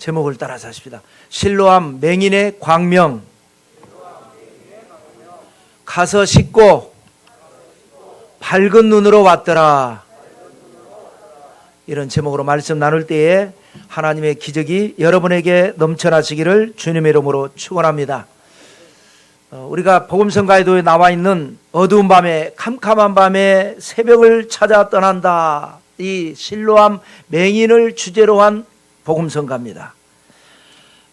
제목을 따라서 하십시다. 실로암 맹인의 광명, 가서 씻고 밝은 눈으로 왔더라. 이런 제목으로 말씀 나눌 때에 하나님의 기적이 여러분에게 넘쳐나시기를 주님의 이름으로 축원합니다. 우리가 복음성가에도 나와 있는 어두운 밤에, 캄캄한 밤에 새벽을 찾아 떠난다, 이 실로암 맹인을 주제로 한 복음성가입니다.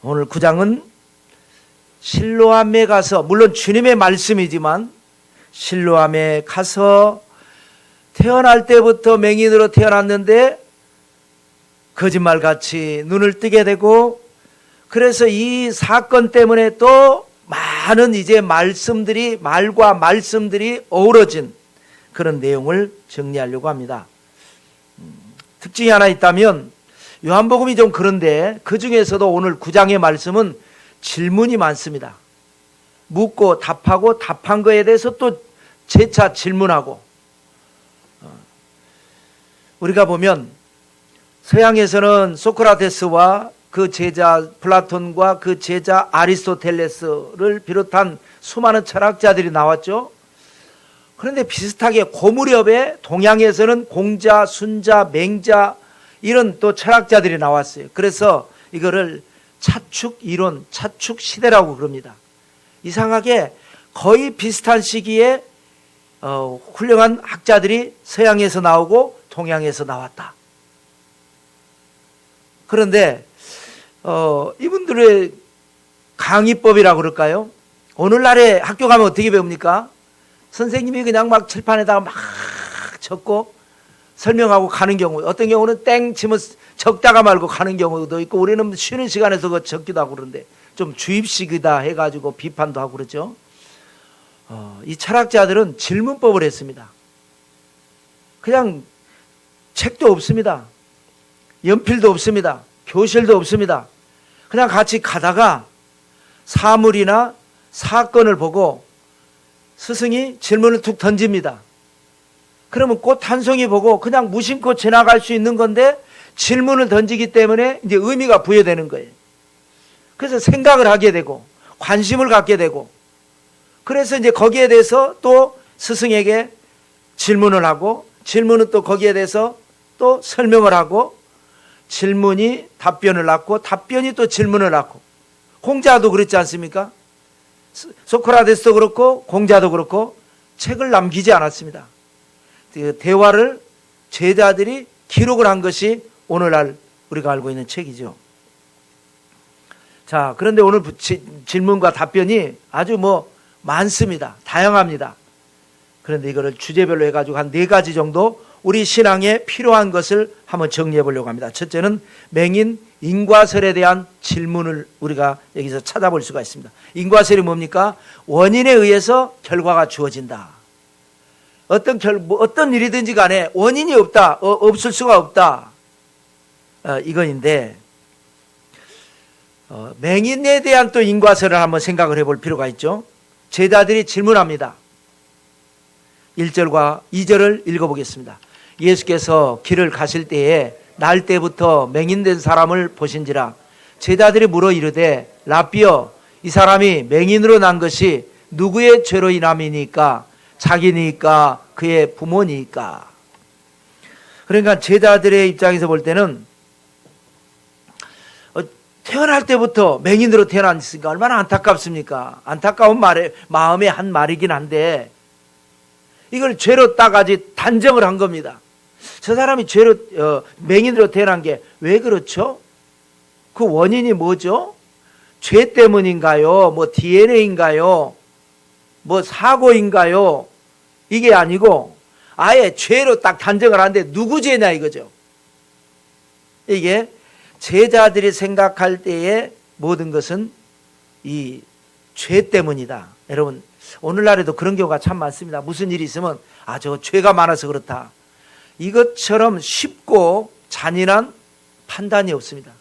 오늘 9장은 실로암에 가서, 물론 주님의 말씀이지만 실로암에 가서 태어날 때부터 맹인으로 태어났는데 거짓말같이 눈을 뜨게 되고, 그래서 이 사건 때문에 또 많은 이제 말과 말씀들이 어우러진 그런 내용을 정리하려고 합니다. 특징이 하나 있다면 요한복음이 좀 그런데 그 중에서도 오늘 9장의 말씀은 질문이 많습니다. 묻고 답하고, 답한 거에 대해서 또 재차 질문하고. 우리가 보면 서양에서는 소크라테스와 그 제자 플라톤과 그 제자 아리스토텔레스를 비롯한 수많은 철학자들이 나왔죠. 그런데 비슷하게 그 무렵에 동양에서는 공자, 순자, 맹자, 이런 또 철학자들이 나왔어요. 그래서 이거를 차축 이론, 차축 시대라고 그럽니다. 이상하게 거의 비슷한 시기에 훌륭한 학자들이 서양에서 나오고 동양에서 나왔다. 그런데 이분들의 강의법이라고 그럴까요? 오늘날에 학교 가면 어떻게 배웁니까? 선생님이 그냥 막 칠판에다가 막 적고 설명하고 가는 경우, 어떤 경우는 땡 치면 적다가 말고 가는 경우도 있고, 우리는 쉬는 시간에서 그거 적기도 하고 그러는데 좀 주입식이다 해가지고 비판도 하고 그러죠. 이 철학자들은 질문법을 했습니다. 그냥 책도 없습니다. 연필도 없습니다. 교실도 없습니다. 그냥 같이 가다가 사물이나 사건을 보고 스승이 질문을 툭 던집니다. 그러면 꽃 한 송이 보고 그냥 무심코 지나갈 수 있는 건데 질문을 던지기 때문에 이제 의미가 부여되는 거예요. 그래서 생각을 하게 되고 관심을 갖게 되고, 그래서 이제 거기에 대해서 또 스승에게 질문을 하고, 질문은 또 거기에 대해서 또 설명을 하고, 질문이 답변을 낳고, 답변이 또 질문을 낳고. 공자도 그렇지 않습니까? 소크라테스도 그렇고 공자도 그렇고 책을 남기지 않았습니다. 대화를 제자들이 기록을 한 것이 오늘날 우리가 알고 있는 책이죠. 자, 그런데 오늘 질문과 답변이 아주 많습니다. 다양합니다. 그런데 이거를 주제별로 해가지고 한 4가지 정도 우리 신앙에 필요한 것을 한번 정리해 보려고 합니다. 첫째는 맹인 인과설에 대한 질문을 우리가 여기서 찾아볼 수가 있습니다. 인과설이 뭡니까? 원인에 의해서 결과가 주어진다. 어떤 일이든지 간에 원인이 없을 수가 없다. 이건인데, 맹인에 대한 또 인과설을 한번 생각을 해볼 필요가 있죠. 제자들이 질문합니다. 1절과 2절을 읽어보겠습니다. 예수께서 길을 가실 때에 날 때부터 맹인된 사람을 보신지라. 제자들이 물어 이르되 라삐여, 이 사람이 맹인으로 난 것이 누구의 죄로 인함이니까? 자기니까? 그의 부모니까? 그러니까 제자들의 입장에서 볼 때는 태어날 때부터 맹인으로 태어났으니까 얼마나 안타깝습니까? 안타까운 마음의 한 말이긴 한데, 이걸 죄로 따가지 단정을 한 겁니다. 저 사람이 맹인으로 태어난 게 왜 그렇죠? 그 원인이 뭐죠? 죄 때문인가요? DNA인가요? 사고인가요? 이게 아니고 아예 죄로 딱 단정을 하는데 누구 죄냐 이거죠. 이게 제자들이 생각할 때의 모든 것은 이 죄 때문이다. 여러분, 오늘날에도 그런 경우가 참 많습니다. 무슨 일이 있으면 저 죄가 많아서 그렇다. 이것처럼 쉽고 잔인한 판단이 없습니다.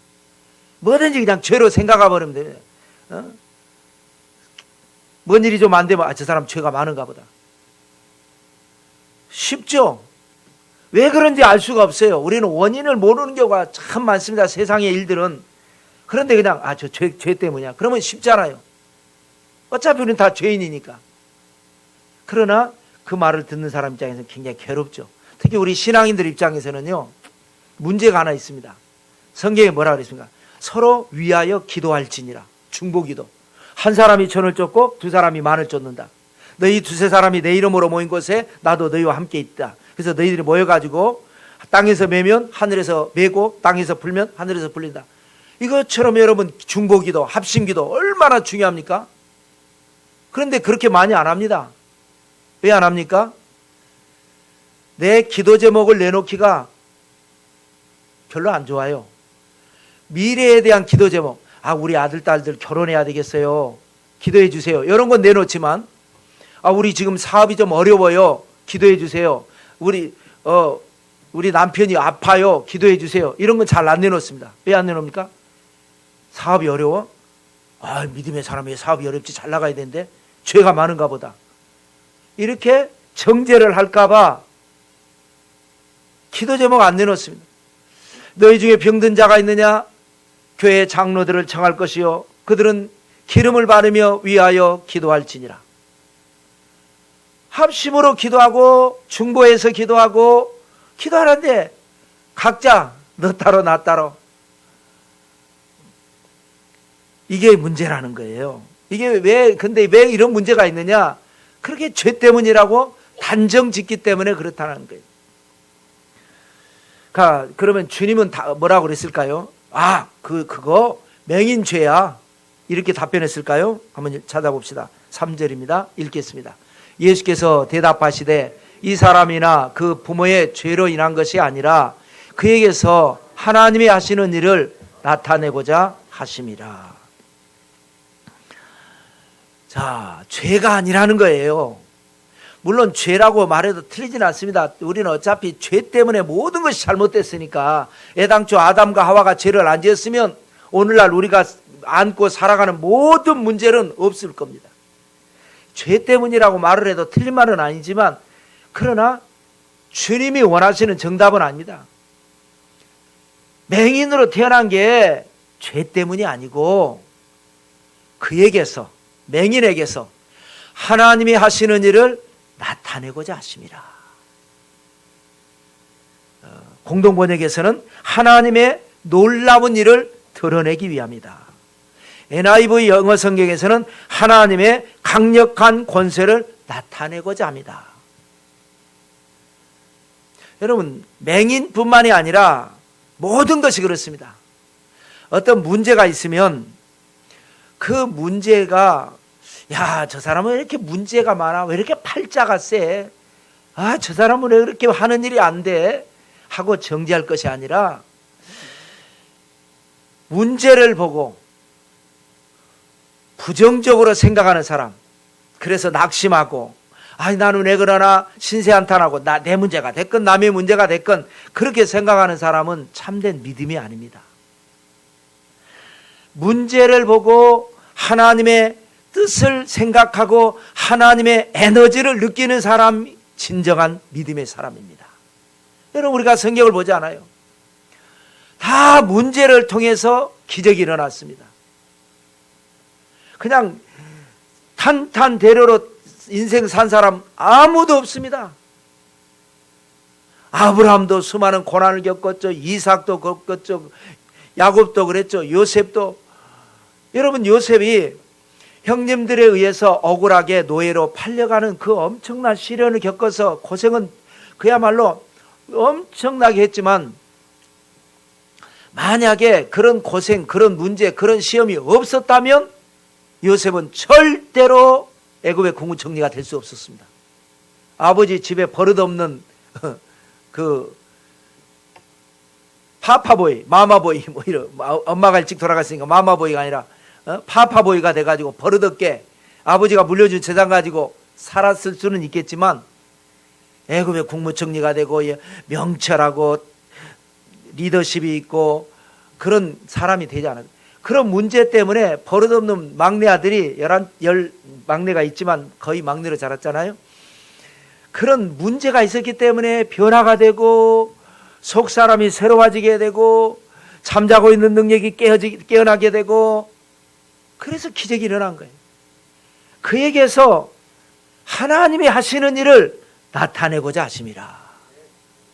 뭐든지 그냥 죄로 생각해 버리면 됩니다. 뭔 일이 좀 안 되면 저 사람 죄가 많은가 보다. 쉽죠? 왜 그런지 알 수가 없어요. 우리는 원인을 모르는 경우가 참 많습니다. 세상의 일들은 그런데 그냥 저 죄 때문이야. 그러면 쉽잖아요. 어차피 우리는 다 죄인이니까. 그러나 그 말을 듣는 사람 입장에서는 굉장히 괴롭죠. 특히 우리 신앙인들 입장에서는요, 문제가 하나 있습니다. 성경에 뭐라 그랬습니까? 서로 위하여 기도할지니라. 중보기도. 한 사람이 천을 쫓고 두 사람이 만을 쫓는다. 너희 두세 사람이 내 이름으로 모인 곳에 나도 너희와 함께 있다. 그래서 너희들이 모여가지고 땅에서 매면 하늘에서 매고 땅에서 불면 하늘에서 불린다. 이것처럼 여러분 중보기도, 합심기도 얼마나 중요합니까? 그런데 그렇게 많이 안 합니다. 왜 안 합니까? 내 기도 제목을 내놓기가 별로 안 좋아요. 미래에 대한 기도 제목, 우리 아들, 딸들 결혼해야 되겠어요. 기도해 주세요. 이런 건 내놓지만, 우리 지금 사업이 좀 어려워요. 기도해 주세요. 우리 남편이 아파요. 기도해 주세요. 이런 건 잘 안 내놓습니다. 왜 안 내놓습니까? 사업이 어려워? 믿음의 사람이 사업이 어렵지, 잘 나가야 되는데 죄가 많은가 보다. 이렇게 정죄를 할까봐 기도 제목 안 내놓습니다. 너희 중에 병든 자가 있느냐? 교회 장로들을 청할 것이요 그들은 기름을 바르며 위하여 기도할지니라. 합심으로 기도하고 중보해서 기도하고 기도하는데 각자 너 따로 나 따로, 이게 문제라는 거예요. 근데 왜 이런 문제가 있느냐? 그렇게 죄 때문이라고 단정 짓기 때문에 그렇다는 거예요. 그러면 주님은 뭐라고 그랬을까요? 그거 맹인죄야. 이렇게 답변했을까요? 한번 찾아봅시다. 3절입니다. 읽겠습니다. 예수께서 대답하시되 이 사람이나 그 부모의 죄로 인한 것이 아니라 그에게서 하나님이 하시는 일을 나타내고자 하심이라. 자, 죄가 아니라는 거예요. 물론 죄라고 말해도 틀리진 않습니다. 우리는 어차피 죄 때문에 모든 것이 잘못됐으니까, 애당초 아담과 하와가 죄를 안 지었으면 오늘날 우리가 안고 살아가는 모든 문제는 없을 겁니다. 죄 때문이라고 말을 해도 틀린 말은 아니지만, 그러나 주님이 원하시는 정답은 아닙니다. 맹인으로 태어난 게 죄 때문이 아니고 그에게서, 맹인에게서 하나님이 하시는 일을 나타내고자 하심이라. 공동번역에서는 하나님의 놀라운 일을 드러내기 위함이다. NIV 영어 성경에서는 하나님의 강력한 권세를 나타내고자 합니다. 여러분, 맹인뿐만이 아니라 모든 것이 그렇습니다. 어떤 문제가 있으면 그 문제가, 저 사람은 왜 이렇게 문제가 많아? 왜 이렇게 팔자가 세? 저 사람은 왜 이렇게 하는 일이 안 돼? 하고 정죄할 것이 아니라, 문제를 보고 부정적으로 생각하는 사람, 그래서 낙심하고, 나는 왜 그러나 신세한탄하고 내 문제가 됐건 남의 문제가 됐건 그렇게 생각하는 사람은 참된 믿음이 아닙니다. 문제를 보고 하나님의 뜻을 생각하고 하나님의 에너지를 느끼는 사람이 진정한 믿음의 사람입니다. 여러분, 우리가 성경을 보지 않아요? 다 문제를 통해서 기적이 일어났습니다. 그냥 탄탄대로로 인생 산 사람 아무도 없습니다. 아브라함도 수많은 고난을 겪었죠. 이삭도 겪었죠. 야곱도 그랬죠. 요셉도. 여러분, 요셉이 형님들에 의해서 억울하게 노예로 팔려가는 그 엄청난 시련을 겪어서 고생은 그야말로 엄청나게 했지만, 만약에 그런 고생, 그런 문제, 그런 시험이 없었다면 요셉은 절대로 애굽의 국무총리가 될 수 없었습니다. 아버지 집에 버릇없는 그 파파보이, 마마보이, 이런, 엄마가 일찍 돌아갔으니까 마마보이가 아니라 파파보이가 돼가지고 버릇없게 아버지가 물려준 재산 가지고 살았을 수는 있겠지만, 애굽의 국무총리가 되고 명철하고 리더십이 있고 그런 사람이 되지 않아요. 그런 문제 때문에 버릇없는 막내 아들이 11 막내가 있지만 거의 막내로 자랐잖아요. 그런 문제가 있었기 때문에 변화가 되고 속 사람이 새로워지게 되고 잠자고 있는 능력이 깨어나게 되고, 그래서 기적이 일어난 거예요. 그에게서 하나님이 하시는 일을 나타내고자 하심이라.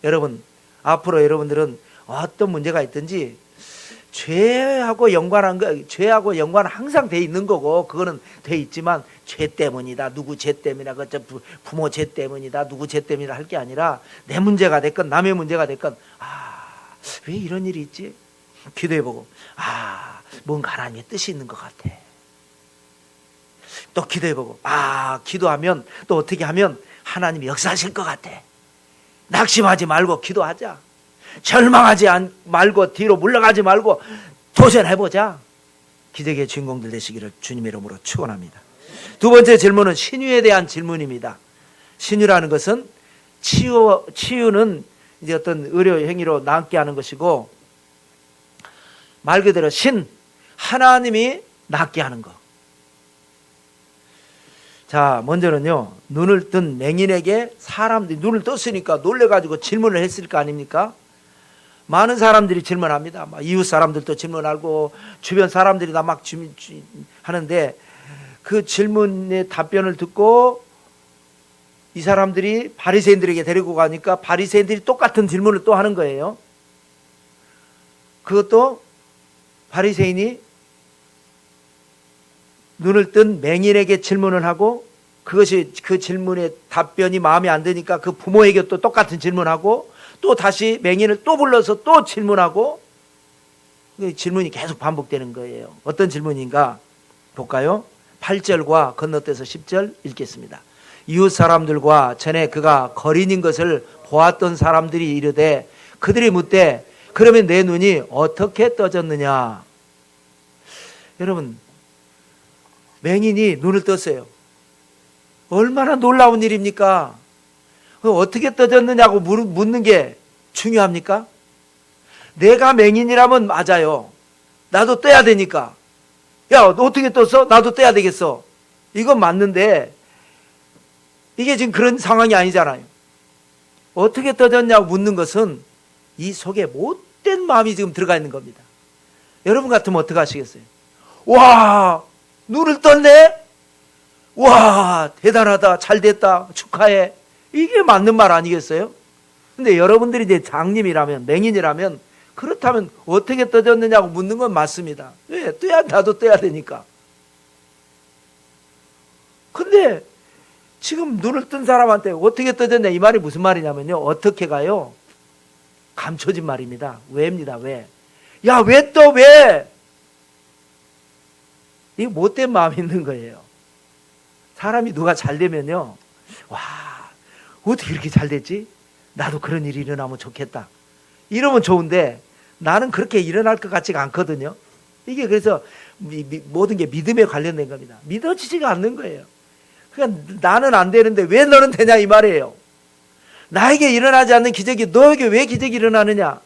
여러분, 앞으로 여러분들은 어떤 문제가 있든지 죄하고 연관한 거, 죄하고 연관 항상 돼 있는 거고, 그거는 돼 있지만 죄 때문이다, 누구 죄 때문이다, 그 부모 죄 때문이다, 누구 죄 때문이다 할 게 아니라 내 문제가 됐건 남의 문제가 됐건, 왜 이런 일이 있지? 기도해보고, 뭔가 하나님의 뜻이 있는 것 같아. 또 기도해보고, 기도하면 또 어떻게 하면 하나님이 역사하실 것 같아. 낙심하지 말고 기도하자. 절망하지 말고 뒤로 물러가지 말고 도전해보자. 기적의 주인공들 되시기를 주님의 이름으로 축원합니다. 두 번째 질문은 신유에 대한 질문입니다. 신유라는 것은 치유는 이제 어떤 의료 행위로 낫게 하는 것이고, 말 그대로 하나님이 낫게 하는 것. 자, 먼저는요, 눈을 뜬 맹인에게 사람들이 눈을 떴으니까 놀래가지고 질문을 했을 거 아닙니까? 많은 사람들이 질문합니다. 이웃 사람들도 질문하고 주변 사람들이 다 막 하는데, 그 질문의 답변을 듣고 이 사람들이 바리새인들에게 데리고 가니까 바리새인들이 똑같은 질문을 또 하는 거예요. 그것도 바리새인이 눈을 뜬 맹인에게 질문을 하고, 그것이 그 질문의 답변이 마음에 안 드니까 그 부모에게 또 똑같은 질문하고, 또 다시 맹인을 또 불러서 또 질문하고, 질문이 계속 반복되는 거예요. 어떤 질문인가 볼까요? 8절과 건너뛰어서 10절 읽겠습니다. 이웃 사람들과 전에 그가 거린인 것을 보았던 사람들이 이르되, 그들이 묻되, 그러면 내 눈이 어떻게 떠졌느냐? 여러분, 맹인이 눈을 떴어요. 얼마나 놀라운 일입니까? 어떻게 떠졌느냐고 묻는 게 중요합니까? 내가 맹인이라면 맞아요. 나도 떠야 되니까. 야, 너 어떻게 떴어? 나도 떠야 되겠어. 이건 맞는데, 이게 지금 그런 상황이 아니잖아요. 어떻게 떠졌냐고 묻는 것은 이 속에 못된 마음이 지금 들어가 있는 겁니다. 여러분 같으면 어떻게 하시겠어요? 와, 눈을 떴네? 와, 대단하다, 잘됐다, 축하해. 이게 맞는 말 아니겠어요? 근데 여러분들이 이제 장님이라면, 맹인이라면, 그렇다면 어떻게 떠졌느냐고 묻는 건 맞습니다. 왜? 나도 떠야 되니까. 근데 지금 눈을 뜬 사람한테 어떻게 떠졌냐, 이 말이 무슨 말이냐면요, 어떻게 가요? 감춰진 말입니다. 왜입니다. 왜? 야, 왜 또 왜? 이게 못된 마음이 있는 거예요. 사람이 누가 잘 되면요, 와, 어떻게 이렇게 잘 됐지? 나도 그런 일이 일어나면 좋겠다. 이러면 좋은데, 나는 그렇게 일어날 것 같지가 않거든요. 이게 그래서 모든 게 믿음에 관련된 겁니다. 믿어지지가 않는 거예요. 그러니까 나는 안 되는데 왜 너는 되냐, 이 말이에요. 나에게 일어나지 않는 기적이 너에게 왜 기적이 일어나느냐?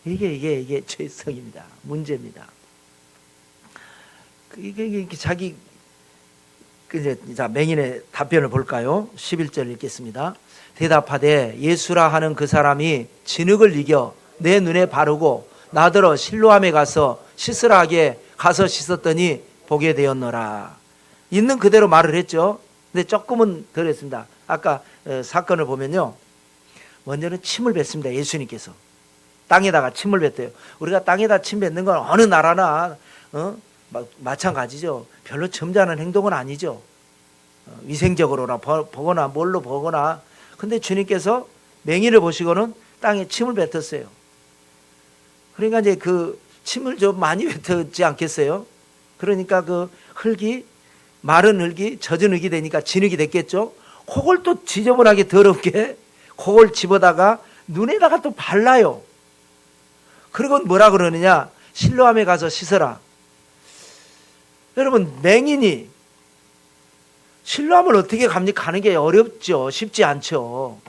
이게 죄성입니다. 문제입니다. 이게 자기, 자, 맹인의 답변을 볼까요? 11절 읽겠습니다. 대답하되 예수라 하는 그 사람이 진흙을 이겨 내 눈에 바르고 나더러 실로암에 가서 씻으라 하게 가서 씻었더니 보게 되었노라. 있는 그대로 말을 했죠. 근데 조금은 덜 했습니다. 아까 사건을 보면요, 먼저는 침을 뱉습니다. 예수님께서 땅에다가 침을 뱉어요. 우리가 땅에다 침 뱉는 건 어느 나라나 마찬가지죠. 별로 점잖은 행동은 아니죠. 위생적으로나 보거나 뭘로 보거나. 근데 주님께서 맹인을 보시고는 땅에 침을 뱉었어요. 그러니까 이제 그 침을 좀 많이 뱉었지 않겠어요? 그러니까 그 흙이, 마른 흙이 젖은 흙이 되니까 진흙이 됐겠죠. 그걸 또 지저분하게 더럽게 그걸 집어다가 눈에다가 또 발라요. 그리고 뭐라 그러느냐? 실로암에 가서 씻어라. 여러분, 맹인이 실로암을 어떻게 갑니까? 가는 게 어렵죠. 쉽지 않죠.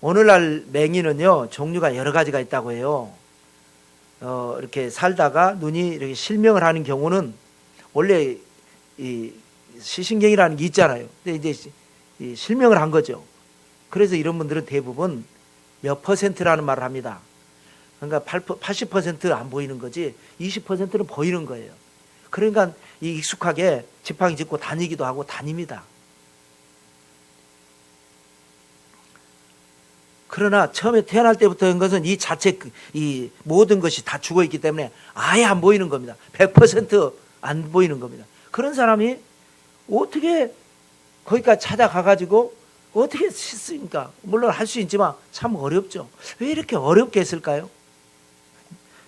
오늘날 맹인은요, 종류가 여러 가지가 있다고 해요. 이렇게 살다가 눈이 이렇게 실명을 하는 경우는 원래 이 시신경이라는 게 있잖아요. 근데 이제 실명을 한 거죠. 그래서 이런 분들은 대부분 몇 %라는 말을 합니다. 그러니까 80%안 보이는 거지 20%는 보이는 거예요. 그러니까 익숙하게 지팡이 짚고 다니기도 하고 다닙니다. 그러나 처음에 태어날 때부터 한 것은 이 자체 이 모든 것이 다 죽어 있기 때문에 아예 안 보이는 겁니다. 100%안 보이는 겁니다. 그런 사람이 어떻게 거기까지 찾아가 가지고 어떻게 씻습니까? 물론 할 수 있지만 참 어렵죠. 왜 이렇게 어렵게 했을까요?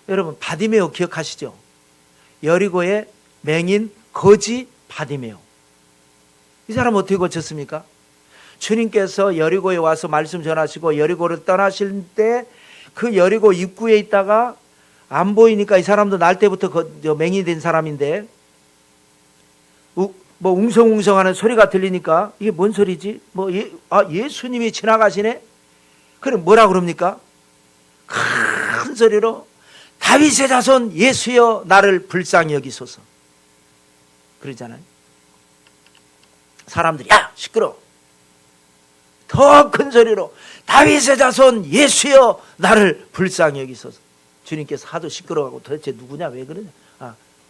여러분 바디메오 기억하시죠? 여리고의 맹인 거지 바디메오. 이 사람 어떻게 고쳤습니까? 주님께서 여리고에 와서 말씀 전하시고 여리고를 떠나실 때 그 여리고 입구에 있다가 안 보이니까 이 사람도 날 때부터 맹인이 된 사람인데 뭐 웅성웅성하는 소리가 들리니까 이게 뭔 소리지? 예수님이 지나가시네? 그럼 뭐라 그럽니까? 큰 소리로 다윗의 자손 예수여 나를 불쌍히 여기소서. 그러잖아요. 사람들이 야 시끄러워. 더 큰 소리로 다윗의 자손 예수여 나를 불쌍히 여기소서. 주님께서 하도 시끄러워하고 도대체 누구냐 왜 그러냐.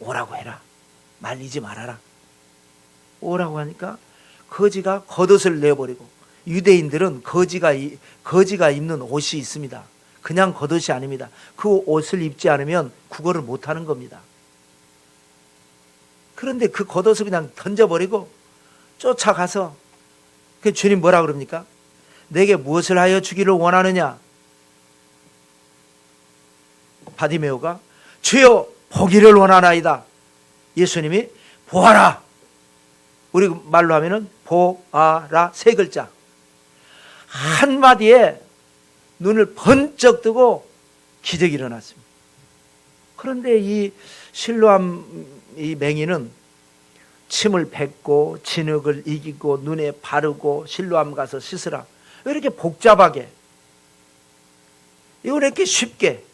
오라고 해라. 말리지 말아라. 오라고 하니까 거지가 겉옷을 내버리고 유대인들은 거지가 입는 옷이 있습니다. 그냥 겉옷이 아닙니다. 그 옷을 입지 않으면 국어를 못하는 겁니다. 그런데 그 겉옷을 그냥 던져버리고 쫓아가서 그 주님 뭐라 그럽니까? 내게 무엇을 하여 주기를 원하느냐? 바디메오가 주여 보기를 원하나이다. 예수님이 보아라. 우리 말로 하면은 보아라 세 글자. 한마디에 눈을 번쩍 뜨고 기적이 일어났습니다. 그런데 이 실로암 이 맹인은 침을 뱉고 진흙을 이기고 눈에 바르고 실로암 가서 씻으라. 왜 이렇게 복잡하게? 이걸 이렇게 쉽게?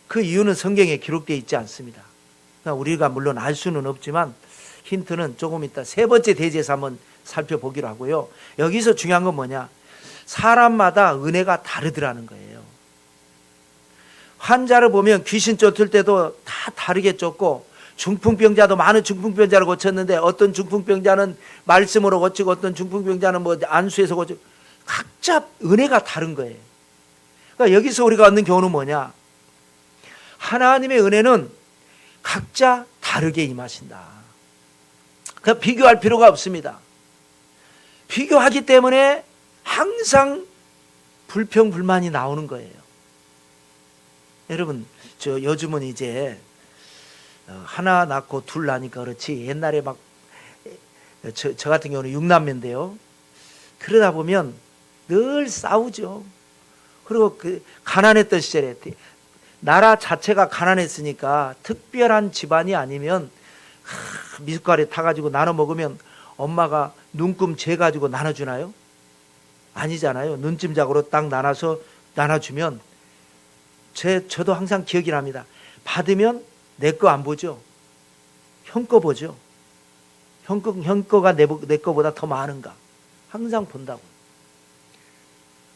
그 이유는 성경에 기록되어 있지 않습니다. 그러니까 우리가 물론 알 수는 없지만 힌트는 조금 이따 세 번째 대지에서 한번 살펴보기로 하고요. 여기서 중요한 건 뭐냐? 사람마다 은혜가 다르더라는 거예요. 환자를 보면 귀신 쫓을 때도 다 다르게 쫓고 중풍병자도 많은 중풍병자를 고쳤는데 어떤 중풍병자는 말씀으로 고치고 어떤 중풍병자는 뭐 안수해서 고치고 각자 은혜가 다른 거예요. 그러니까 여기서 우리가 얻는 교훈은 뭐냐? 하나님의 은혜는 각자 다르게 임하신다. 그러니까 비교할 필요가 없습니다. 비교하기 때문에 항상 불평불만이 나오는 거예요. 여러분, 저 요즘은 이제 하나 낳고 둘 낳으니까 그렇지 옛날에 막 저 같은 경우는 6남매인데요. 그러다 보면 늘 싸우죠. 그리고 그 가난했던 시절에 나라 자체가 가난했으니까 특별한 집안이 아니면 미숫가루에 타가지고 나눠 먹으면 엄마가 눈금 재가지고 나눠주나요? 아니잖아요. 눈찜작으로 딱 나눠주면 저도 항상 기억이 납니다. 받으면 내 거 안 보죠. 형 거 보죠. 형 거가 내 거보다 더 많은가. 항상 본다고.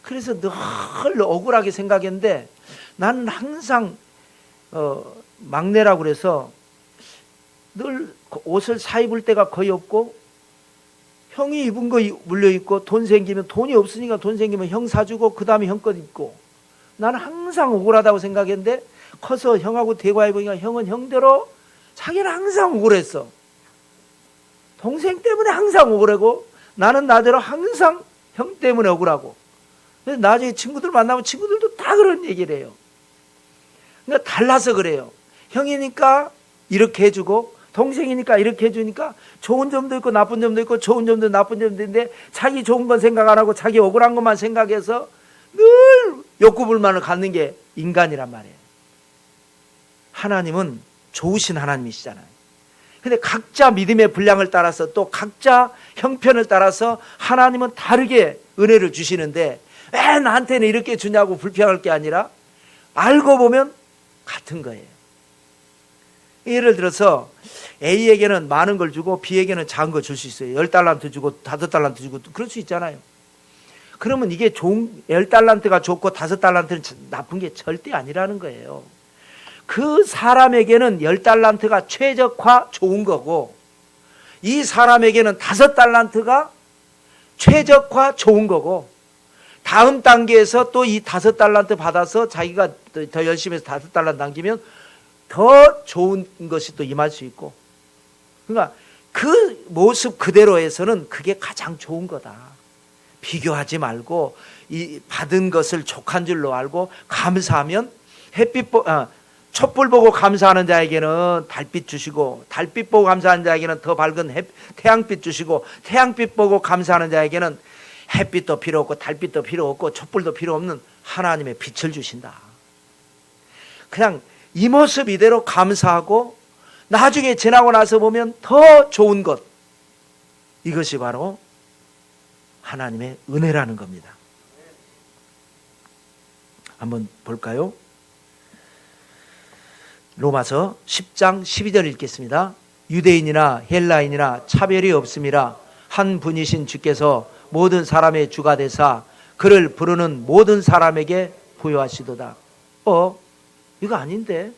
그래서 늘 억울하게 생각했는데 나는 항상 막내라고 그래서 늘 옷을 사 입을 때가 거의 없고 형이 입은 거 물려 입고 돈 생기면 돈이 없으니까 돈 생기면 형 사주고 그 다음에 형 것 입고 나는 항상 억울하다고 생각했는데 커서 형하고 대화해보니까 형은 형대로 자기는 항상 억울했어. 동생 때문에 항상 억울하고 나는 나대로 항상 형 때문에 억울하고. 그래서 나중에 친구들 만나면 친구들도 다 그런 얘기를 해요. 그러니까 달라서 그래요. 형이니까 이렇게 해주고 동생이니까 이렇게 해주니까 좋은 점도 있고 나쁜 점도 있고 좋은 점도 나쁜 점도 있는데 자기 좋은 건 생각 안 하고 자기 억울한 것만 생각해서 늘 욕구불만을 갖는 게 인간이란 말이에요. 하나님은 좋으신 하나님이시잖아요. 근데 각자 믿음의 분량을 따라서 또 각자 형편을 따라서 하나님은 다르게 은혜를 주시는데 왜 나한테는 이렇게 주냐고 불평할 게 아니라 알고 보면 같은 거예요. 예를 들어서 A에게는 많은 걸 주고 B에게는 작은 걸 줄 수 있어요. 10달란트 주고 5달란트 주고 그럴 수 있잖아요. 그러면 이게 좋은 10달란트가 좋고 5달란트는 나쁜 게 절대 아니라는 거예요. 그 사람에게는 10달란트가 최적화 좋은 거고 이 사람에게는 5달란트가 최적화 좋은 거고 다음 단계에서 또 이 5달란트 받아서 자기가 더 열심히 해서 5달란트 남기면 더 좋은 것이 또 임할 수 있고, 그러니까 그 모습 그대로에서는 그게 가장 좋은 거다. 비교하지 말고 이 받은 것을 족한 줄로 알고 감사하면 촛불 보고 감사하는 자에게는 달빛 주시고 달빛 보고 감사하는 자에게는 더 밝은 태양빛 주시고 태양빛 보고 감사하는 자에게는 햇빛도 필요 없고 달빛도 필요 없고 촛불도 필요 없는 하나님의 빛을 주신다. 그냥 이 모습 이대로 감사하고 나중에 지나고 나서 보면 더 좋은 것, 이것이 바로 하나님의 은혜라는 겁니다. 한번 볼까요? 로마서 10장 12절 읽겠습니다. 유대인이나 헬라인이나 차별이 없음이라 한 분이신 주께서 모든 사람의 주가 되사 그를 부르는 모든 사람에게 부여하시도다. 이거 아닌데?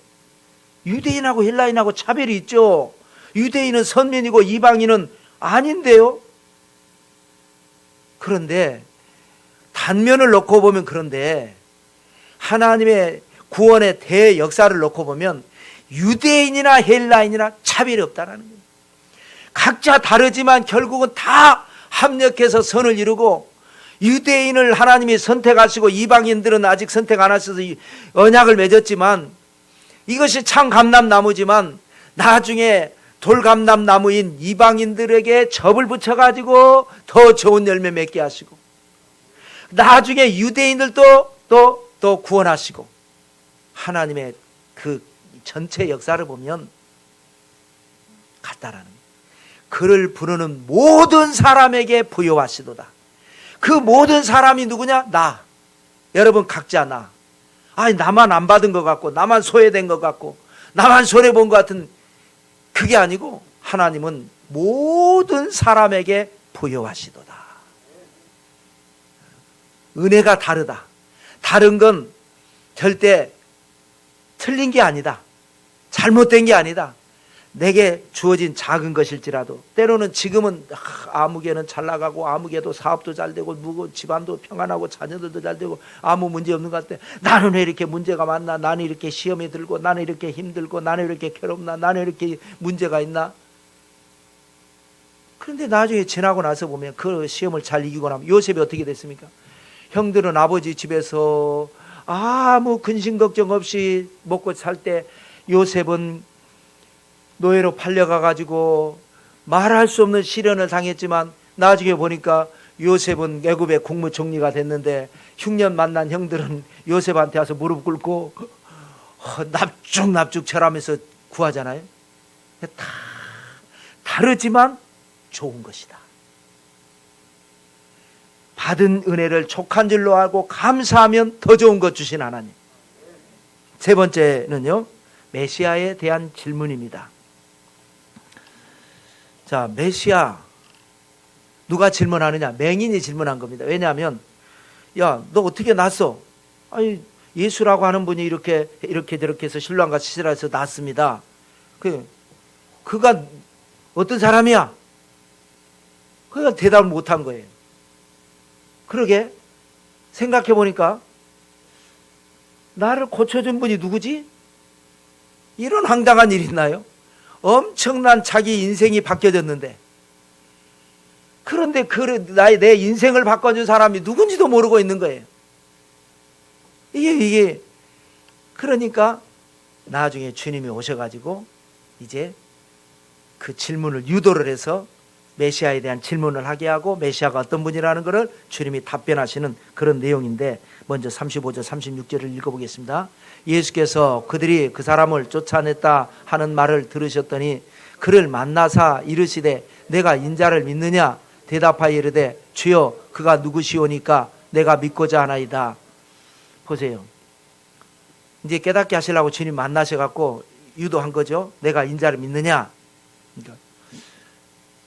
유대인하고 헬라인하고 차별이 있죠. 유대인은 선민이고 이방인은 아닌데요. 그런데 단면을 놓고 보면 그런데 하나님의 구원의 대역사를 놓고 보면 유대인이나 헬라인이나 차별이 없다는 거예요. 각자 다르지만 결국은 다 합력해서 선을 이루고, 유대인을 하나님이 선택하시고 이방인들은 아직 선택 안 하셔서 언약을 맺었지만 이것이 참 감람나무지만 나중에 돌감람나무인 이방인들에게 접을 붙여가지고 더 좋은 열매 맺게 하시고, 나중에 유대인들도 또 구원하시고, 하나님의 그 전체 역사를 보면 같다라는 거예요. 그를 부르는 모든 사람에게 부여하시도다. 그 모든 사람이 누구냐? 나. 여러분 각자 나. 나만 안 받은 것 같고 나만 소외된 것 같고 나만 손해본 것 같은, 그게 아니고 하나님은 모든 사람에게 부여하시도다. 은혜가 다르다. 다른 건 절대 틀린 게 아니다. 잘못된 게 아니다. 내게 주어진 작은 것일지라도, 때로는 지금은 아무개는 잘 나가고 아무개도 사업도 잘 되고 누구 집안도 평안하고 자녀들도 잘 되고 아무 문제 없는 것 같아. 나는 왜 이렇게 문제가 많나? 나는 이렇게 시험이 들고 나는 이렇게 힘들고 나는 이렇게 괴롭나? 나는 이렇게 문제가 있나? 그런데 나중에 지나고 나서 보면 그 시험을 잘 이기고 나면 요셉이 어떻게 됐습니까? 형들은 아버지 집에서 아무 근심 걱정 없이 먹고 살 때 요셉은 노예로 팔려가가지고 말할 수 없는 시련을 당했지만 나중에 보니까 요셉은 애굽의 국무총리가 됐는데 흉년 만난 형들은 요셉한테 와서 무릎 꿇고 납죽납죽 절하면서 구하잖아요. 다 다르지만 좋은 것이다. 받은 은혜를 족한 줄로 알고 감사하면 더 좋은 것 주신 하나님. 세 번째는요, 메시아에 대한 질문입니다. 자, 메시아 누가 질문하느냐? 맹인이 질문한 겁니다. 왜냐하면 야, 너 어떻게 났어? 예수라고 하는 분이 이렇게 저렇게 해서 신랑과 시절에서 났습니다. 그가 어떤 사람이야? 그가 대답을 못한 거예요. 그러게 생각해 보니까 나를 고쳐준 분이 누구지? 이런 황당한 일이 있나요? 엄청난 자기 인생이 바뀌어졌는데, 그런데 내 인생을 바꿔준 사람이 누군지도 모르고 있는 거예요. 이게 그러니까 나중에 주님이 오셔가지고 이제 그 질문을 유도를 해서 메시아에 대한 질문을 하게 하고, 메시아가 어떤 분이라는 것을 주님이 답변하시는 그런 내용인데, 먼저 35절 36절을 읽어보겠습니다. 예수께서 그들이 그 사람을 쫓아냈다 하는 말을 들으셨더니 그를 만나사 이르시되 내가 인자를 믿느냐? 대답하여 이르되 주여 그가 누구시오니까 내가 믿고자 하나이다. 보세요. 이제 깨닫게 하시려고 주님 만나셔갖고 유도한 거죠. 내가 인자를 믿느냐? 그러니까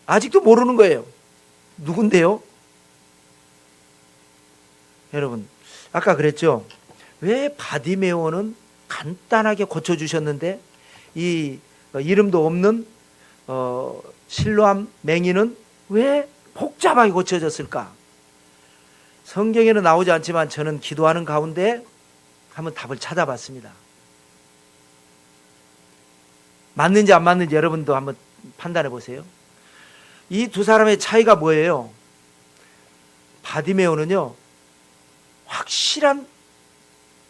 아직도 모르는 거예요. 누군데요? 여러분, 아까 그랬죠? 왜 바디메오는 간단하게 고쳐주셨는데 이 이름도 없는 실로암 맹인은 왜 복잡하게 고쳐졌을까? 성경에는 나오지 않지만 저는 기도하는 가운데 한번 답을 찾아봤습니다. 맞는지 안 맞는지 여러분도 한번 판단해 보세요. 이 두 사람의 차이가 뭐예요? 바디메오는요, 확실한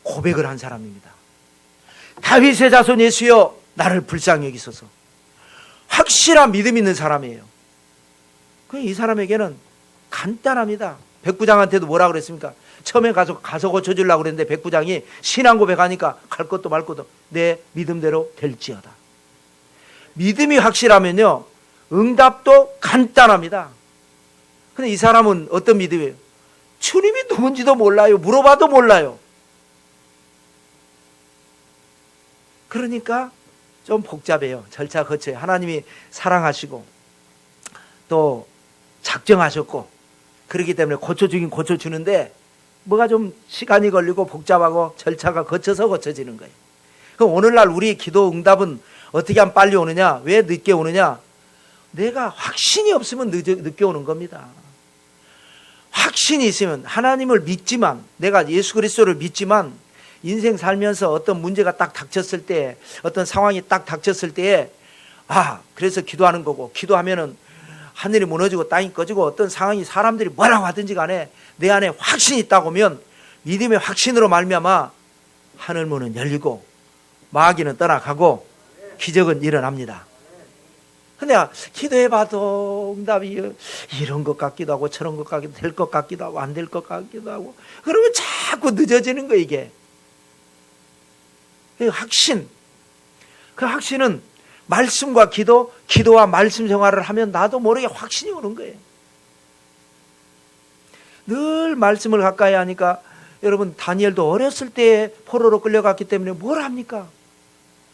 고백을 한 사람입니다. 다윗의 자손 예수여 나를 불쌍히 여기소서. 확실한 믿음 있는 사람이에요. 이 사람에게는 간단합니다. 백부장한테도 뭐라 그랬습니까? 처음에 가서 고쳐주려고 그랬는데 백부장이 신앙 고백하니까 갈 것도 말 것도 내 믿음대로 될지어다. 믿음이 확실하면요, 응답도 간단합니다. 근데 이 사람은 어떤 믿음이에요? 주님이 누군지도 몰라요. 물어봐도 몰라요. 그러니까 좀 복잡해요. 절차 거쳐요. 하나님이 사랑하시고 또 작정하셨고 그렇기 때문에 고쳐주긴 고쳐주는데 뭐가 좀 시간이 걸리고 복잡하고 절차가 거쳐서 고쳐지는 거예요. 그럼 오늘날 우리 기도 응답은 어떻게 하면 빨리 오느냐? 왜 늦게 오느냐? 내가 확신이 없으면 늦게 오는 겁니다. 확신이 있으면 하나님을 믿지만, 내가 예수 그리스도를 믿지만 인생 살면서 어떤 문제가 딱 닥쳤을 때, 어떤 상황이 딱 닥쳤을 때에 그래서 기도하는 거고, 기도하면은 하늘이 무너지고 땅이 꺼지고 어떤 상황이 사람들이 뭐라고 하든지 간에 내 안에 확신이 있다고 하면 믿음의 확신으로 말미암아 하늘문은 열리고 마귀는 떠나가고 기적은 일어납니다. 근데 기도해봐도 응답이 이런 것 같기도 하고 저런 것 같기도 될 것 같기도 하고 안 될 것 같기도 하고 그러면 자꾸 늦어지는 거예요. 이게 확신, 그 확신은 말씀과 기도와 말씀 생활을 하면 나도 모르게 확신이 오는 거예요. 늘 말씀을 가까이 하니까 여러분, 다니엘도 어렸을 때 포로로 끌려갔기 때문에 뭘 합니까?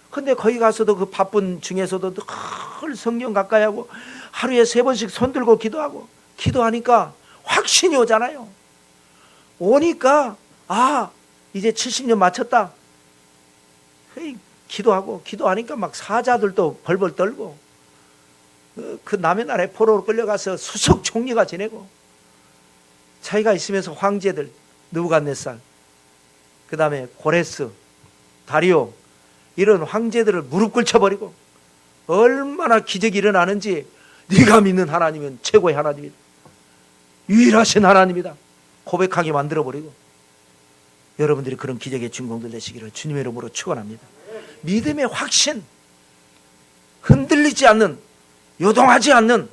근데 거기 가서도 그 바쁜 중에서도 늘 성경 가까이 하고 하루에 3번씩 손 들고 기도하니까 확신이 오잖아요. 오니까 이제 70년 마쳤다. 기도하니까 막 사자들도 벌벌 떨고 그 남의 나라에 포로로 끌려가서 수석 총리가 지내고 자기가 있으면서 황제들 느부갓네살, 그 다음에 고레스, 다리오 이런 황제들을 무릎 꿇혀버리고 얼마나 기적이 일어나는지 네가 믿는 하나님은 최고의 하나님이다, 유일하신 하나님이다 고백하게 만들어버리고 여러분들이 그런 기적의 주인공들 되시기를 주님의 이름으로 축원합니다. 믿음의 확신, 흔들리지 않는, 요동하지 않는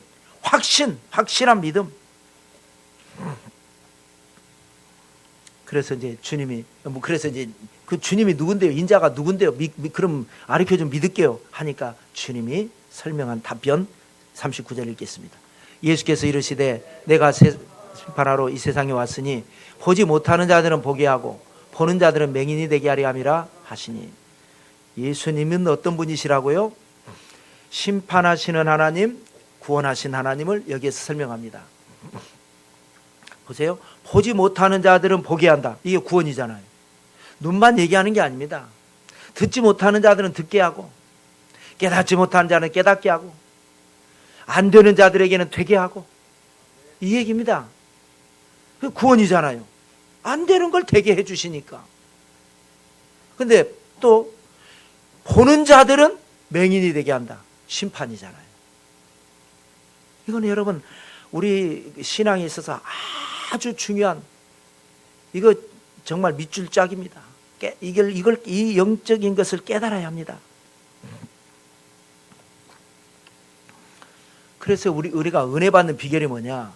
확실한 믿음. 그래서 이제 그 주님이 누군데요? 인자가 누군데요? 그럼 가르쳐 좀 믿을게요 하니까 주님이 설명한 답변 39절 읽겠습니다. 예수께서 이르시되 내가 심판하러 이 세상에 왔으니 보지 못하는 자들은 보게 하고 보는 자들은 맹인이 되게 하려 함이라 하시니, 예수님은 어떤 분이시라고요? 심판하시는 하나님, 구원하신 하나님을 여기에서 설명합니다. 보세요. 보지 못하는 자들은 보게 한다. 이게 구원이잖아요. 눈만 얘기하는 게 아닙니다. 듣지 못하는 자들은 듣게 하고 깨닫지 못하는 자는 깨닫게 하고 안 되는 자들에게는 되게 하고, 이 얘기입니다. 그 구원이잖아요. 안 되는 걸 되게 해주시니까. 근데 또 보는 자들은 맹인이 되게 한다. 심판이잖아요. 이건 여러분 우리 신앙에 있어서 아주 중요한, 이거 정말 밑줄 짝입니다. 이 영적인 것을 깨달아야 합니다. 그래서 우리가 은혜 받는 비결이 뭐냐?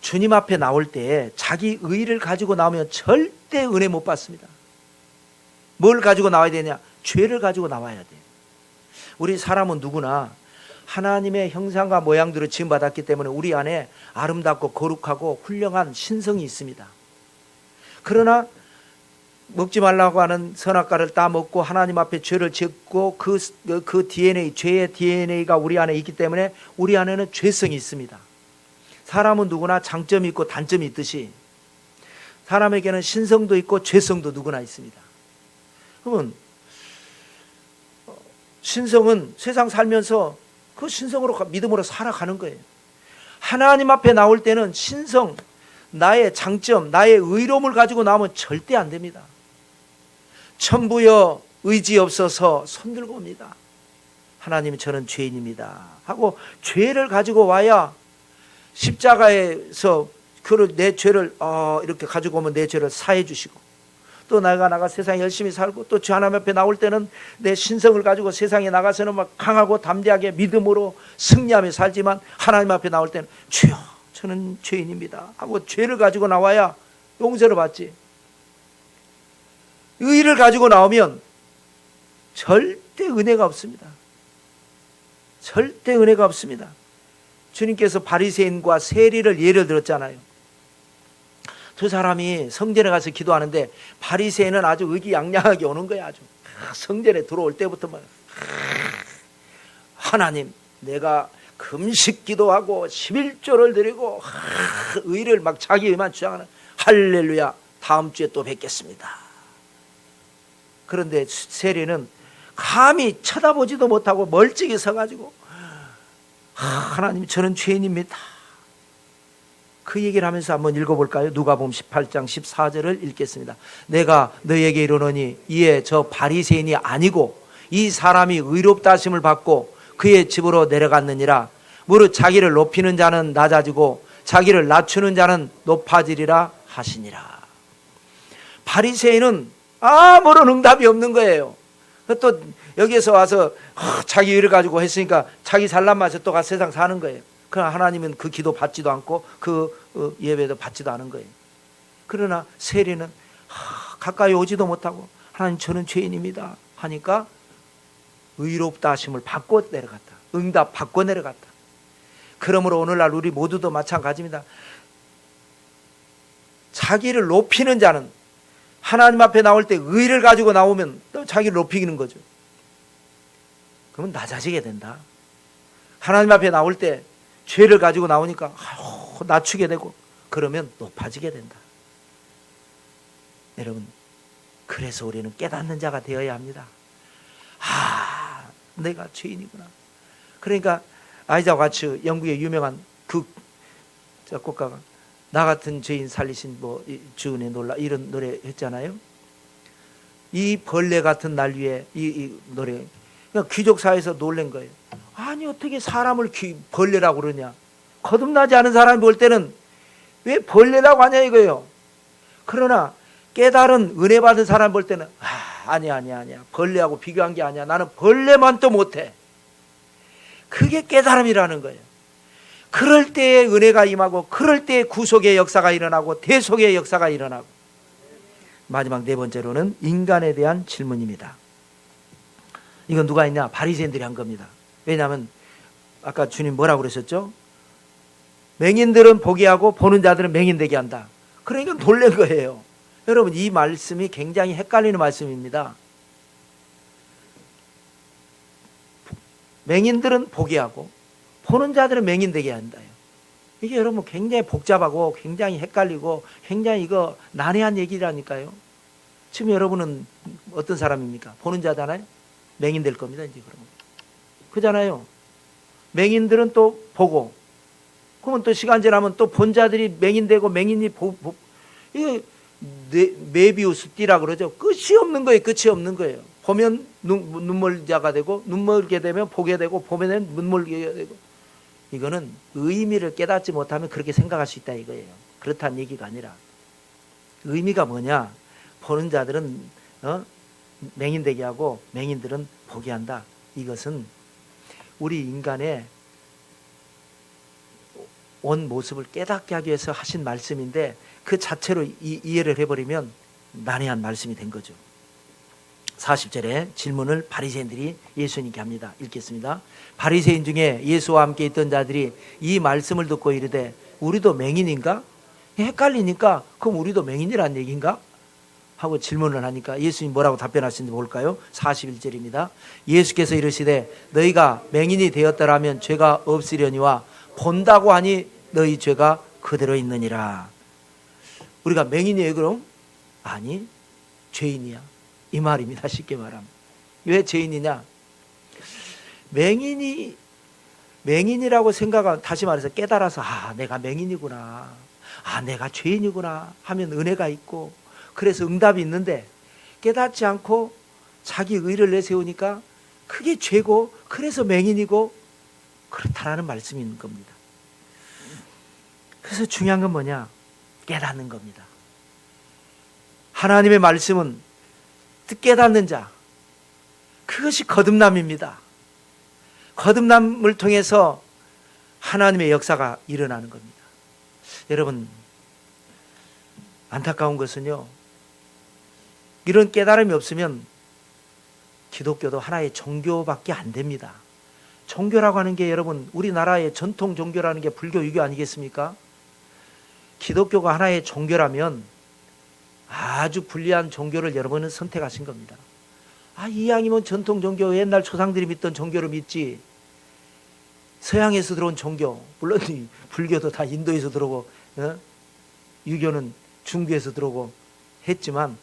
주님 앞에 나올 때 자기 의를 가지고 나오면 절대 은혜 못 받습니다. 뭘 가지고 나와야 되냐? 죄를 가지고 나와야 돼요. 우리 사람은 누구나 하나님의 형상과 모양대로 지음받았기 때문에 우리 안에 아름답고 거룩하고 훌륭한 신성이 있습니다. 그러나 먹지 말라고 하는 선악과를 따먹고 하나님 앞에 죄를 짓고 그 DNA, 죄의 DNA가 우리 안에 있기 때문에 우리 안에는 죄성이 있습니다. 사람은 누구나 장점이 있고 단점이 있듯이 사람에게는 신성도 있고 죄성도 누구나 있습니다. 그러면 신성은 세상 살면서 그 신성으로 믿음으로 살아가는 거예요. 하나님 앞에 나올 때는 신성, 나의 장점, 나의 의로움을 가지고 나오면 절대 안 됩니다. 천부여 의지 없어서 손들고 옵니다. 하나님, 저는 죄인입니다 하고 죄를 가지고 와야 십자가에서 내 죄를 이렇게 가지고 오면 내 죄를 사해 주시고, 또 나가 세상에 열심히 살고, 또 주 하나님 앞에 나올 때는 내 신성을 가지고 세상에 나가서는 막 강하고 담대하게 믿음으로 승리하며 살지만, 하나님 앞에 나올 때는 주여 저는 죄인입니다 하고 죄를 가지고 나와야 용서를 받지. 의를 가지고 나오면 절대 은혜가 없습니다. 절대 은혜가 없습니다. 주님께서 바리새인과 세리를 예를 들었잖아요. 두 사람이 성전에 가서 기도하는데 바리새인은 아주 의기양양하게 오는 거야. 아주 성전에 들어올 때부터 막 하나님, 내가 금식 기도하고 11조를 드리고 의를 막 자기 의만 주장하는, 할렐루야, 다음 주에 또 뵙겠습니다. 그런데 세리는 감히 쳐다보지도 못하고 멀찍이 서가지고 하나님, 저는 죄인입니다. 그 얘기를 하면서 한번 읽어볼까요? 누가복음 18장 14절을 읽겠습니다. 내가 너희에게 이르노니 이에 저 바리새인이 아니고 이 사람이 의롭다 하심을 받고 그의 집으로 내려갔느니라. 무릇 자기를 높이는 자는 낮아지고 자기를 낮추는 자는 높아지리라 하시니라. 바리새인은 아무런 응답이 없는 거예요. 또 여기에서 와서 자기 의를 가지고 했으니까 자기 잘난 맛에 또 가서 세상 사는 거예요. 그러나 하나님은 그 기도 받지도 않고 그 예배도 받지도 않은 거예요. 그러나 세리는 가까이 오지도 못하고 하나님, 저는 죄인입니다 하니까 의롭다 하심을 받고 내려갔다. 응답 받고 내려갔다. 그러므로 오늘날 우리 모두도 마찬가지입니다. 자기를 높이는 자는 하나님 앞에 나올 때 의를 가지고 나오면 또 자기를 높이는 거죠. 그러면 낮아지게 된다. 하나님 앞에 나올 때 죄를 가지고 나오니까 낮추게 되고, 그러면 높아지게 된다. 여러분, 그래서 우리는 깨닫는 자가 되어야 합니다. 내가 죄인이구나. 그러니까 아이작 와츠, 영국의 유명한 그 작곡가가 나 같은 죄인 살리신 주은혜 놀라, 이런 노래 했잖아요. 이 벌레 같은 날 위에 이 노래. 그러니까 귀족 사회에서 놀란 거예요. 아니, 어떻게 사람을 벌레라고 그러냐. 거듭나지 않은 사람이 볼 때는 왜 벌레라고 하냐 이거예요. 그러나 깨달은 은혜 받은 사람 볼 때는 아니야. 벌레하고 비교한 게 아니야. 나는 벌레만 또 못해. 그게 깨달음이라는 거예요. 그럴 때에 은혜가 임하고, 그럴 때에 구속의 역사가 일어나고 대속의 역사가 일어나고. 마지막 네 번째로는 인간에 대한 질문입니다. 이건 누가 했냐? 바리새인들이 한 겁니다. 왜냐하면 아까 주님 뭐라고 그러셨죠? 맹인들은 보게 하고 보는 자들은 맹인되게 한다. 그러니까 놀란 거예요. 여러분, 이 말씀이 굉장히 헷갈리는 말씀입니다. 맹인들은 보게 하고 보는 자들은 맹인되게 한다요. 이게 여러분 굉장히 복잡하고 굉장히 헷갈리고 굉장히 이거 난해한 얘기라니까요. 지금 여러분은 어떤 사람입니까? 보는 자잖아요. 맹인 될 겁니다, 이제. 그러면 그잖아요. 맹인들은 또 보고, 그러면 또 시간 지나면 또 본 자들이 맹인되고, 맹인이 이거 메비우스 띠라 그러죠. 끝이 없는 거예요. 끝이 없는 거예요. 보면 눈멀자가 되고, 눈멀게 되면 보게 되고, 보면 눈멀게 되고. 이거는 의미를 깨닫지 못하면 그렇게 생각할 수 있다 이거예요. 그렇다는 얘기가 아니라, 의미가 뭐냐? 보는 자들은 맹인되게 하고 맹인들은 보게 한다. 이것은 우리 인간의 온 모습을 깨닫게 하기 위해서 하신 말씀인데, 그 자체로 이해를 해버리면 난해한 말씀이 된 거죠. 40절에 질문을 바리새인들이 예수님께 합니다. 읽겠습니다. 바리새인 중에 예수와 함께 있던 자들이 이 말씀을 듣고 이르되, 우리도 맹인인가? 헷갈리니까 그럼 우리도 맹인이란 얘기인가? 하고 질문을 하니까 예수님 뭐라고 답변하시는지 볼까요? 41절입니다. 예수께서 이르시되, 너희가 맹인이 되었더라면 죄가 없으려니와 본다고 하니 너희 죄가 그대로 있느니라. 우리가 맹인이에요 그럼? 아니, 죄인이야. 이 말입니다. 쉽게 말하면. 왜 죄인이냐? 맹인이라고 생각하면, 다시 말해서 깨달아서 내가 맹인이구나, 내가 죄인이구나 하면 은혜가 있고, 그래서 응답이 있는데, 깨닫지 않고 자기 의를 내세우니까 그게 죄고, 그래서 맹인이고 그렇다라는 말씀이 있는 겁니다. 그래서 중요한 건 뭐냐? 깨닫는 겁니다. 하나님의 말씀은 깨닫는 자, 그것이 거듭남입니다. 거듭남을 통해서 하나님의 역사가 일어나는 겁니다. 여러분, 안타까운 것은요, 이런 깨달음이 없으면 기독교도 하나의 종교밖에 안 됩니다. 종교라고 하는 게, 여러분, 우리나라의 전통 종교라는 게 불교, 유교 아니겠습니까? 기독교가 하나의 종교라면 아주 불리한 종교를 여러분은 선택하신 겁니다. 이왕이면 전통 종교, 옛날 조상들이 믿던 종교를 믿지, 서양에서 들어온 종교, 물론 불교도 다 인도에서 들어오고, 유교는 중국에서 들어오고 했지만,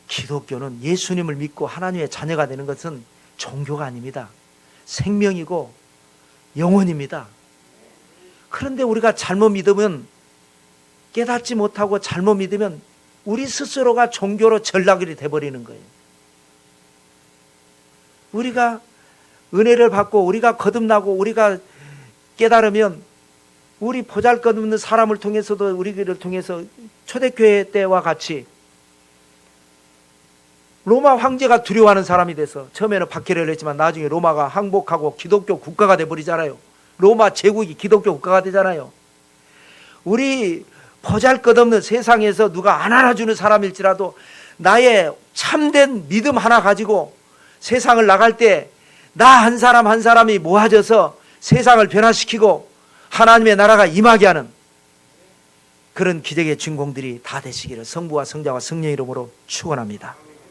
기독교는 예수님을 믿고 하나님의 자녀가 되는 것은 종교가 아닙니다. 생명이고 영혼입니다. 그런데 우리가 잘못 믿으면, 깨닫지 못하고 잘못 믿으면 우리 스스로가 종교로 전락이 돼버리는 거예요. 우리가 은혜를 받고 우리가 거듭나고 우리가 깨달으면, 우리 보잘것없는 사람을 통해서도, 우리를 통해서 초대교회 때와 같이 로마 황제가 두려워하는 사람이 돼서, 처음에는 박해를 했지만 나중에 로마가 항복하고 기독교 국가가 돼버리잖아요. 로마 제국이 기독교 국가가 되잖아요. 우리 보잘것없는 세상에서 누가 안 알아주는 사람일지라도 나의 참된 믿음 하나 가지고 세상을 나갈 때 나 한 사람 한 사람이 모아져서 세상을 변화시키고 하나님의 나라가 임하게 하는 그런 기적의 주인공들이 다 되시기를 성부와 성자와 성령의 이름으로 축원합니다.